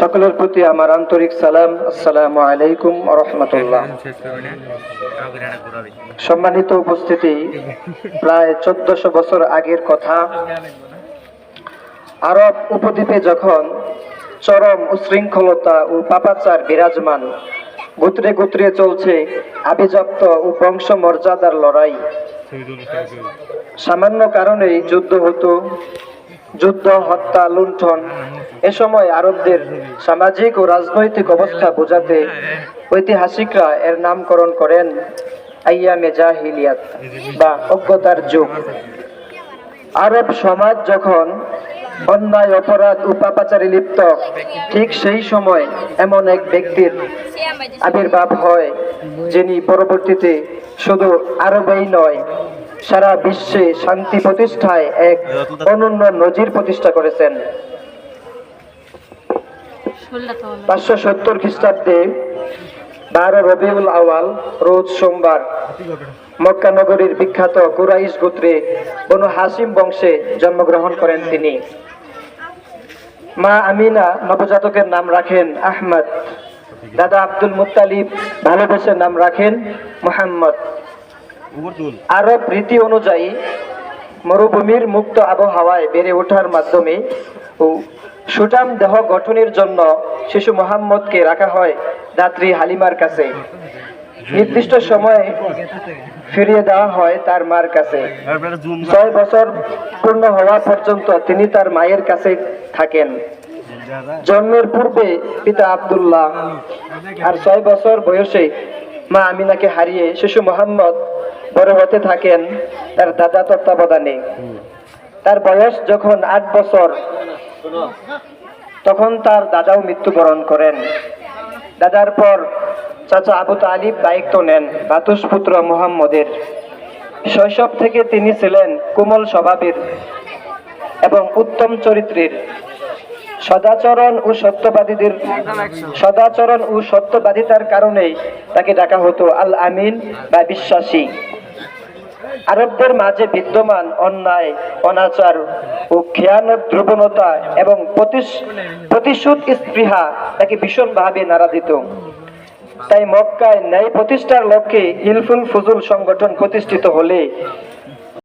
সকলের প্রতি আমার আন্তরিক সালাম। আসসালামু আলাইকুম ওয়া রাহমাতুল্লাহ। সম্মানিত উপস্থিতি, প্রায় 1400 বছর আগের কথা। আরব উপদ্বীপে যখন চরম উশৃঙ্খলতা ও পাপাচার বিরাজমান, গোত্রে গোত্রে চলছে আভিজাত্য ও বংশ মর্যাদার লড়াই। সামান্য কারণেই যুদ্ধ হতো, যুদ্ধ, হত্যা, লুণ্ঠন। এ সময় আরবদের সামাজিক ও রাজনৈতিক অবস্থা বোঝাতে ঐতিহাসিকরা এর নামকরণ করেন আইয়ামে জাহিলিয়াত বা অজ্ঞতার যুগ। আরব সমাজ যখন অন্যায়, অপরাধ ও পাপাচারে লিপ্ত, ঠিক সেই সময় এমন এক ব্যক্তির আবির্ভাব হয়, যিনি পরবর্তীতে শুধু আরবেই নয়, সারা বিশ্বে শান্তি প্রতিষ্ঠায় এক অনন্য নজির প্রতিষ্ঠা করেছেন। 570 খ্রিস্টাব্দে 12 রবিউল আওয়াল রোজ সোমবার মক্কা নগরীর বিখ্যাত কুরাইশ গোত্রে বনু হাসিম বংশে জন্মগ্রহণ করেন তিনি। মা আমিনা নবজাতকের নাম রাখেন আহমদ। দাদা আব্দুল মুত্তালিব ভালোবেসে নাম রাখেন মুহাম্মদ। আরব রীতি অনুযায়ী মরুভূমির মুক্ত আবহাওয়ায় বেড়ে ওঠার মাধ্যমে ও সুঠাম দেহ গঠনের জন্য শিশু মুহাম্মদকে রাখা হয় দাত্রী হালিমার কাছে। নির্দিষ্ট সময়ে ফিরিয়ে দেওয়া হয় তার মার কাছে। 6 বছর পূর্ণ হওয়া পর্যন্ত তিনি তার মায়ের কাছে থাকেন। জন্মের পূর্বে পিতা আব্দুল্লাহ আর 6 বছর বয়সে মা আমিনাকে হারিয়ে শিশু মুহাম্মদ বড় হতে থাকেন তার দাদা তত্ত্বাবধানে। তার বয়স যখন 8 বছর, তখন তার দাদাও মৃত্যুবরণ করেন। দাদার পর চাচা আবু তালিব দায়িত্ব নেন বাতুস পুত্র মুহাম্মদের। শৈশব থেকে তিনি ছিলেন কোমল স্বভাবের এবং উত্তম চরিত্রের। সদাচরণ ও সত্যবাদিতার কারণেই তাকে ডাকা হতো আল আমিন বা বিশ্বাসী। আরবদের মাঝে বিদ্যমান অন্যায়, অনাচার ও খেয়ানত, দ্রবণতা এবং প্রতিশোধ স্পৃহা তাকে ভীষণভাবে নাড়া দিত। তাই মক্কায় ন্যায় প্রতিষ্ঠার লক্ষ্যে হিলফুল ফুজুল সংগঠন প্রতিষ্ঠিত হলে